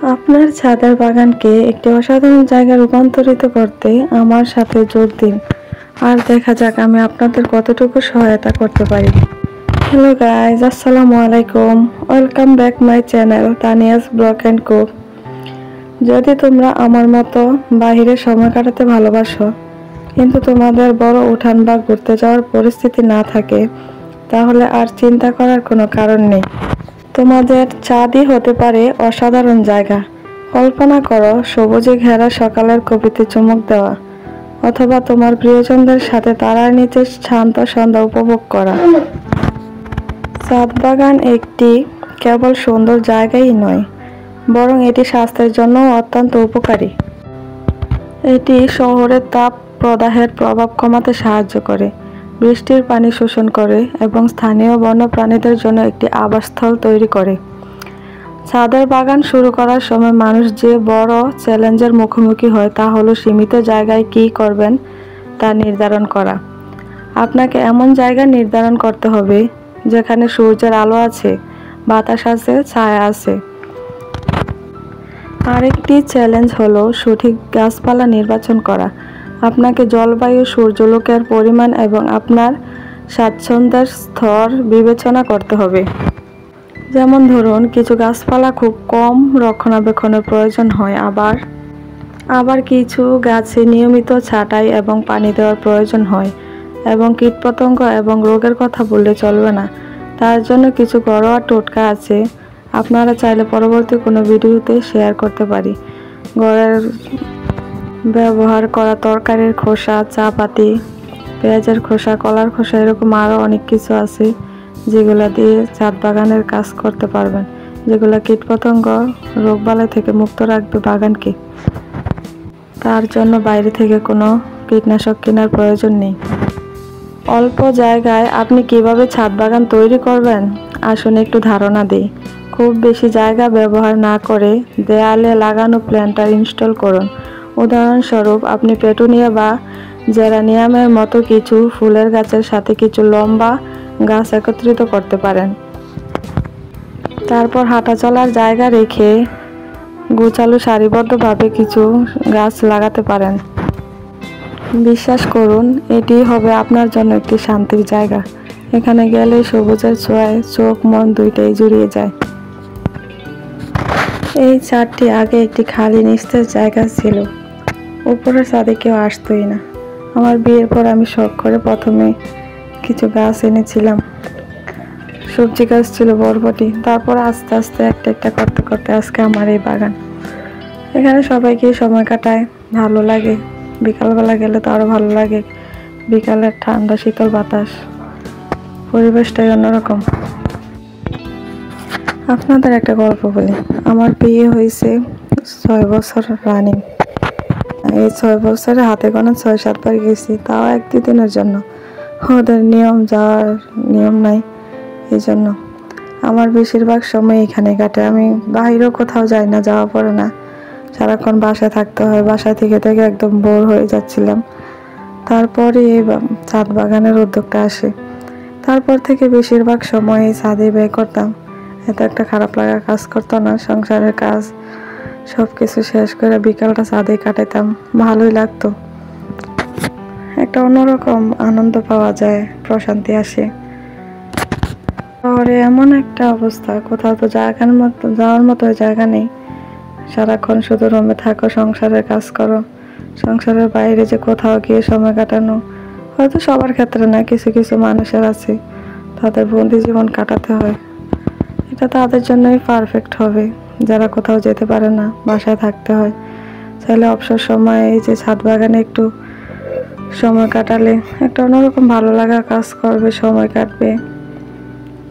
আপনার ছাদের বাগানকে একটি অসাধারণ জায়গায় রূপান্তরিত করতে আমার সাথে যোগ দিন আর দেখা যাক আমি আপনাদের কতটুকু সহায়তা করতে পারি। হ্যালো গাইজ, আসসালামু আলাইকুম। Welcome back my channel Tania's blog and cook. যদি তোমরা আমার মতো বাহিরে সময় কাটাতে ভালোবাসো কিন্তু তোমাদের বড় উঠান বা ঘুরতে যাওয়ার পরিস্থিতি না থাকে, তাহলে আর চিন্তা করার কোনো কারণ নেই। তোমাদের ছাদই হতে পারে অসাধারণ জায়গা। কল্পনা করো সবুজে ঘেরা সকালের কবিতে চুমুক দেওয়া, অথবা তোমার প্রিয়জনদের সাথে তারার নিচে শান্ত সন্ধ্যা উপভোগ করা। ছাদ বাগান একটি কেবল সুন্দর জায়গাই নয়, বরং এটি স্বাস্থ্যের জন্য অত্যন্ত উপকারী। এটি শহরের তাপ প্রদাহের প্রভাব কমাতে সাহায্য করে, বৃষ্টির পানি শোষণ করে এবং স্থানীয় বন্যপ্রাণীদের জন্য একটি আবাসস্থল তৈরি করে। ছাদের বাগান শুরু করার সময় মানুষ যে বড় চ্যালেঞ্জের মুখোমুখি হয় তা হলো সীমিত জায়গায় কী করবেন তা নির্ধারণ করা। আপনাকে এমন জায়গা নির্ধারণ করতে হবে যেখানে সূর্যের আলো আছে, বাতাস আছে, ছায়া আছে। আরেকটি চ্যালেঞ্জ হলো সঠিক গাছপালা নির্বাচন করা। আপনাকে জলবায়ু, সূর্যালোকের পরিমাণ এবং আপনার স্বাচ্ছন্দ্যের স্তর বিবেচনা করতে হবে। যেমন ধরুন, কিছু গাছপালা খুব কম রক্ষণাবেক্ষণের প্রয়োজন হয়, আবার কিছু গাছে নিয়মিত ছাঁটাই এবং পানি দেওয়ার প্রয়োজন হয়, এবং কীটপতঙ্গ এবং রোগের কথা বললে চলবে না। তার জন্য কিছু ঘরোয়া টোটকা আছে, আপনারা চাইলে পরবর্তী কোনো ভিডিওতে শেয়ার করতে পারি। ঘরের ব্যবহার করা তরকারির খোসা, চা পাতি, পেঁয়াজের খোসা, কলার খোসা, এরকম আরও অনেক কিছু আছে যেগুলো দিয়ে ছাদ বাগানের কাজ করতে পারবেন, যেগুলো কীটপতঙ্গ, রোগবালাই থেকে মুক্ত রাখবে বাগানকে। তার জন্য বাইরে থেকে কোনো কীটনাশক কেনার প্রয়োজন নেই। অল্প জায়গায় আপনি কিভাবে ছাদ বাগান তৈরি করবেন, আসুন একটু ধারণা দিই। খুব বেশি জায়গা ব্যবহার না করে দেয়ালে লাগানো প্ল্যান্টার ইনস্টল করুন। উদাহরণস্বরূপ, আপনি পেটুনিয়া বা জেরানিয়ামের মতো কিছু ফুলের গাছের সাথে কিছু লম্বা গাছ একত্রিত করতে পারেন। তারপর হাঁটা চলার জায়গা রেখে গোছালো সারিবদ্ধভাবে কিছু গাছ লাগাতে পারেন। বিশ্বাস করুন, এটি হবে আপনার জন্য একটি শান্তির জায়গা। এখানে গেলে সবুজের ছোঁয়ায় চোখ মন দুইটাই জুড়িয়ে যায়। এই ছাদটি আগে একটি খালি নিস্তেজ জায়গা ছিল। উপরের ছাদে কেউ আসতোই না। আমার বিয়ের পর আমি শখ করে প্রথমে কিছু গাছ এনেছিলাম। সবজি গাছ ছিল বরবটি। তারপর আস্তে আস্তে একটা একটা করতে করতে আজকে আমার এই বাগান। এখানে সবাইকে সময় কাটায়, ভালো লাগে। বিকালবেলা গেলে তো আরও ভালো লাগে। বিকালের ঠান্ডা শীতল বাতাস, পরিবেশটাই অন্যরকম। আপনাদের একটা গল্প বলি। আমার বিয়ে হয়েছে 6 বছর রানিং। এই 6 বছরে হাতে গোনা 6-7 বার গেছি, তাও 1-2 দিনের জন্য। ওদের নিয়ম, যাওয়ার নিয়ম নাই, এই জন্য আমার বেশিরভাগ সময় এখানে কাটে। আমি বাইরেও কোথাও যাই না, যাওয়া পড়ে না। সারাক্ষণ বাসায় থাকতে হয়। বাসায় থেকে থেকে একদম বোর হয়ে যাচ্ছিলাম। তারপরে এই ছাদ বাগানের উদ্যোগটা আসে। তারপর থেকে বেশিরভাগ সময় এই ছাদে ব্যয় করতাম। এত একটা খারাপ লাগা কাজ করতো না। সংসারের কাজ সব কিছু শেষ করে বিকালটা ছাদে কাটাতাম। ভালোই লাগতো। একটা অন্যরকম আনন্দ পাওয়া যায়, প্রশান্তি আসে। শহরে এমন একটা অবস্থা, কোথাও তো যাওয়ার মতো জায়গা নেই। সারাক্ষণ শুধু রুমে থাকো, সংসারের কাজ করো। সংসারের বাইরে যে কোথাও গিয়ে সময় কাটানো, হয়তো সবার ক্ষেত্রে না, কিছু কিছু মানুষের আছে তাদের বন্দি জীবন কাটাতে হয়। এটা তাদের জন্যই পারফেক্ট হবে, যারা কোথাও যেতে পারে না, বাসায় থাকতে হয়। চাইলে অবসর সময়ে এই যে ছাদ বাগানে একটু সময় কাটালে একটা অন্যরকম ভালো লাগা কাজ করবে, সময় কাটবে।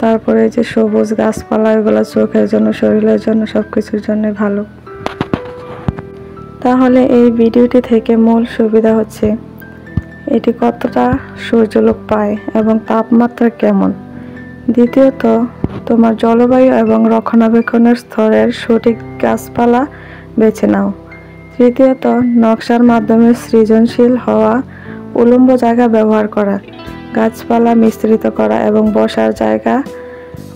তারপরে যে সবুজ গাছপালা, এগুলো চোখের জন্য, শরীরের জন্য, সব কিছুর জন্য ভালো। তাহলে এই ভিডিওটি থেকে মূল সুবিধা হচ্ছে এটি কতটা সূর্যালোক পায় এবং তাপমাত্রা কেমন। দ্বিতীয়ত, তোমার জলবায়ু এবং রক্ষণাবেক্ষণের স্তরের সঠিক গাছপালা বেছে নাও। তৃতীয়ত, নকশার মাধ্যমে সৃজনশীল হওয়া, উলম্ব জায়গা ব্যবহার করা, গাছপালা মিশ্রিত করা এবং বসার জায়গা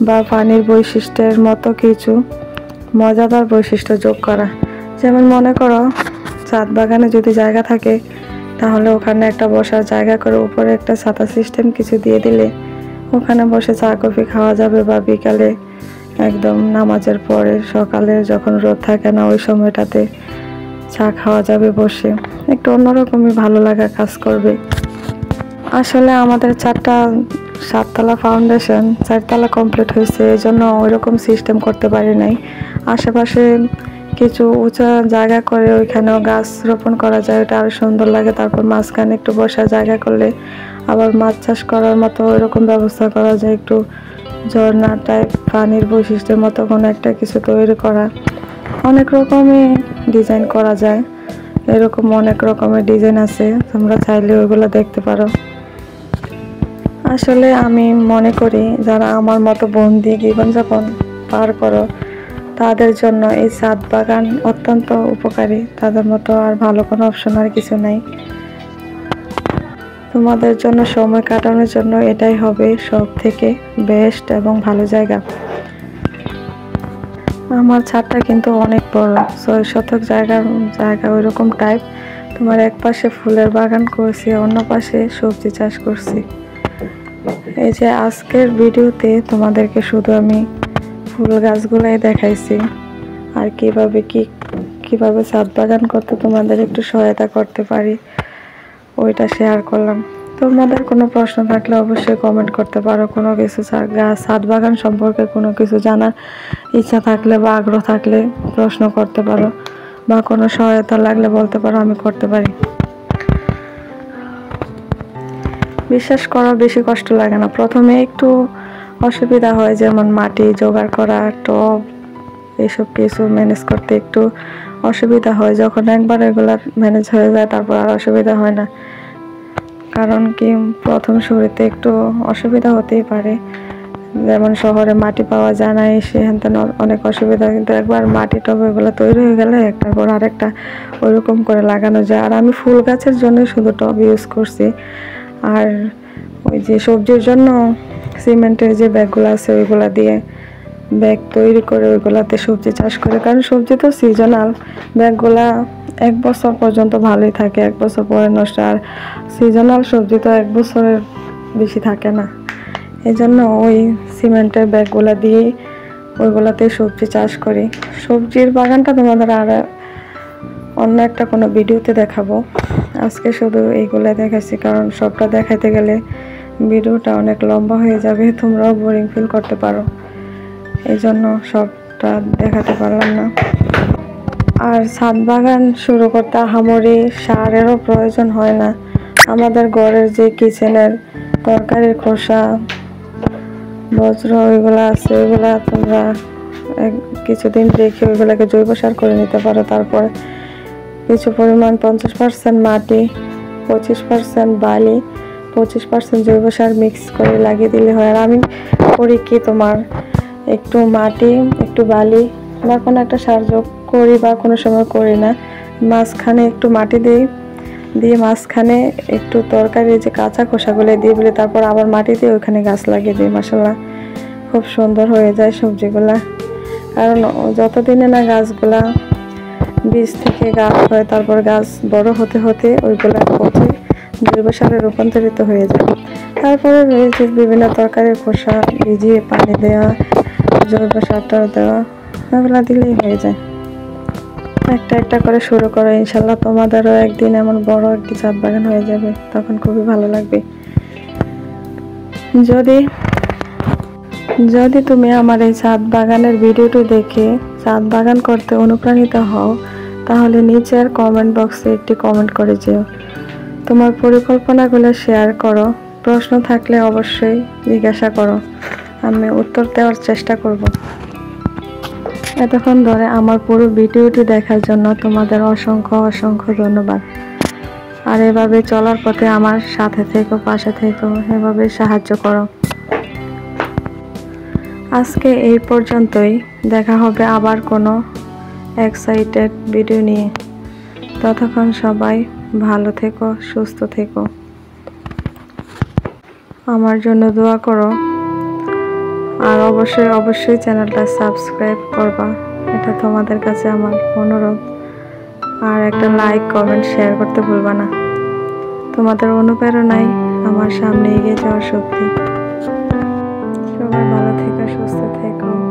বা পানির বৈশিষ্ট্যের মতো কিছু মজাদার বৈশিষ্ট্য যোগ করা। যেমন মনে করো ছাদ বাগানে যদি জায়গা থাকে তাহলে ওখানে একটা বসার জায়গা করে উপরে একটা ছাতা সিস্টেম কিছু দিয়ে দিলে ওখানে বসে চা কফি খাওয়া যাবে, বা বিকালে একদম নামাজের পরে সকালে যখন রোদ থাকে না ওই সময়টাতে চা খাওয়া যাবে বসে, একটু অন্যরকমই ভালো লাগা কাজ করবে। আসলে আমাদের 7তলা ফাউন্ডেশন 4তলা কমপ্লিট হয়েছে, এই জন্য ওইরকম সিস্টেম করতে পারি নাই। আশেপাশে কিছু উঁচা জায়গা করে ওইখানেও গাছ রোপণ করা যায়, ওটা আরও সুন্দর লাগে। তারপর মাঝখানে একটু বসার জায়গা করলে আবার মাছ চাষ করার মতো ওইরকম ব্যবস্থা করা যায়, একটু ঝর্ণা টাইপ পানির বৈশিষ্ট্যের মতো কোনো একটা কিছু তৈরি করা। অনেক রকমই ডিজাইন করা যায়, এরকম অনেক রকমের ডিজাইন আছে, তোমরা চাইলে ওইগুলো দেখতে পারো। আসলে আমি মনে করি যারা আমার মতো বন্দি জীবনযাপন পার করো তাদের জন্য এই ছাদ বাগান অত্যন্ত উপকারী, তাদের মতো আর ভালো কোনো অপশন আর কিছু নাই। তোমাদের জন্য সময় কাটানোর জন্য এটাই হবে সব থেকে বেস্ট এবং ভালো জায়গা। আমার ছাদটা কিন্তু অনেক বড়, 6 শতক জায়গা ওইরকম টাইপ। তোমার এক পাশে ফুলের বাগান করছি, অন্য পাশে সবজি চাষ করছি। এই যে আজকের ভিডিওতে তোমাদেরকে শুধু আমি ফুল গাছগুলাই দেখাইছি, আর কিভাবে ছাদ বাগান করতে তোমাদের একটু সহায়তা করতে পারি ওইটা শেয়ার করলাম। তোমাদের কোনো প্রশ্ন থাকলে অবশ্যই কমেন্ট করতে পারো, কোনো কিছু ছাদ বাগান সম্পর্কে কোনো কিছু জানার ইচ্ছা থাকলে বা আগ্রহ থাকলে প্রশ্ন করতে পারো, বা কোনো সহায়তা লাগলে বলতে পারো, আমি করতে পারি। বিশ্বাস করো বেশি কষ্ট লাগে না, প্রথমে একটু অসুবিধা হয়, যেমন মাটি জোগাড় করা, টব, এইসব কিছু ম্যানেজ করতে একটু অসুবিধা হয়। যখন একবার এগুলা ম্যানেজ হয়ে যায় তারপর আর অসুবিধা হয় না। কারণ কি প্রথম শুরুতে একটু অসুবিধা হতেই পারে, যেমন শহরে মাটি পাওয়া যায় না, সেখান থেকে অনেক অসুবিধা। কিন্তু একবার মাটি টব এগুলো তৈরি হয়ে গেলে একটার পর আরেকটা ওইরকম করে লাগানো যায়। আর আমি ফুল গাছের জন্য শুধু টব ইউজ করছি, আর ওই যে সবজির জন্য সিমেন্টের যে ব্যাগগুলো আছে ওইগুলা দিয়ে ব্যাগ তৈরি করে ওইগুলাতে সবজি চাষ করে। কারণ সবজি তো সিজনাল, ব্যাগগুলা 1 বছর পর্যন্ত ভালোই থাকে, 1 বছর পরে নষ্ট। আর সিজনাল সবজি তো 1 বছরের বেশি থাকে না, এই জন্য ওই সিমেন্টের ব্যাগগুলা দিয়েই ওইগুলাতে সবজি চাষ করি। সবজির বাগানটা তোমাদের আর অন্য একটা কোনো ভিডিওতে দেখাবো, আজকে শুধু এইগুলা দেখাচ্ছি, কারণ সবটা দেখাইতে গেলে ভিডিওটা অনেক লম্বা হয়ে যাবে, তোমরাও বোরিং ফিল করতে পারো, এই জন্য সবটা দেখাতে পারলাম না। আর ছাদ বাগান শুরু করতে আহামরি সারেরও প্রয়োজন হয় না। আমাদের ঘরের যে কিচেনের তরকারির খোসা বজ্র ওইগুলো আছে, ওইগুলা তোমরা কিছুদিন রেখে ওইগুলোকে জৈব সার করে নিতে পারো। তারপরে কিছু পরিমাণ 50% মাটি, 25% বালি, 25% জৈব সার মিক্স করে লাগিয়ে দিলে হয়। আর আমি করি কি, তোমার একটু মাটি, একটু বালি বা কোনো একটা সার যোগ করি, বা কোনো সময় করি না, মাঝখানে একটু মাটি দিয়ে মাঝখানে একটু তরকারি যে কাঁচা খোসাগুলো দিয়ে বলে, তারপর আবার মাটি দিয়ে ওইখানে গাছ লাগিয়ে দিই। মাশাআল্লাহ খুব সুন্দর হয়ে যায় সবজিগুলা। কারণ যতদিনে না গাছগুলা বীজ থেকে গাছ হয়, তারপর গাছ বড় হতে হতে ওইগুলা পচে জৈব সারে রূপান্তরিত হয়ে যায়। তারপরে রয়েছে বিভিন্ন তরকারির খোসা ভিজিয়ে পানি দেওয়া, জৈব সারটা দেওয়া, ওগুলা দিলেই হয়ে যায়। একটা একটা করে শুরু করো, ইনশাল্লাহ তোমাদেরও একদিন এমন বড় একটি ছাদ বাগান হয়ে যাবে, তখন খুবই ভালো লাগবে। যদি তুমি আমার এই ছাদ বাগানের ভিডিওটি দেখে ছাদ বাগান করতে অনুপ্রাণিত হও, তাহলে নিচের কমেন্ট বক্সে একটি কমেন্ট করে যেও। তোমার পরিকল্পনাগুলো শেয়ার করো, প্রশ্ন থাকলে অবশ্যই জিজ্ঞাসা করো, আমি উত্তর দেওয়ার চেষ্টা করব। এতক্ষণ ধরে আমার পুরো ভিডিওটি দেখার জন্য তোমাদের অসংখ্য ধন্যবাদ। আর এভাবে চলার পথে আমার সাথে থেকো, পাশে থেকো, এভাবে সাহায্য করো। আজকে এই পর্যন্তই, দেখা হবে আবার কোনো এক্সাইটেড ভিডিও নিয়ে। ততক্ষণ সবাই ভালো থেকো, সুস্থ থেকো, আমার জন্য দোয়া করো, আর অবশ্যই চ্যানেলটা সাবস্ক্রাইব করবা। এটা তোমাদের কাছে আমার অনুরোধ। আর একটা লাইক কমেন্ট শেয়ার করতে ভুলবা না। তোমাদের অনুপ্রেরণাই আমার সামনে এগিয়ে যাওয়ার শক্তি। সবাই ভালো থেকো, সুস্থ থেকো।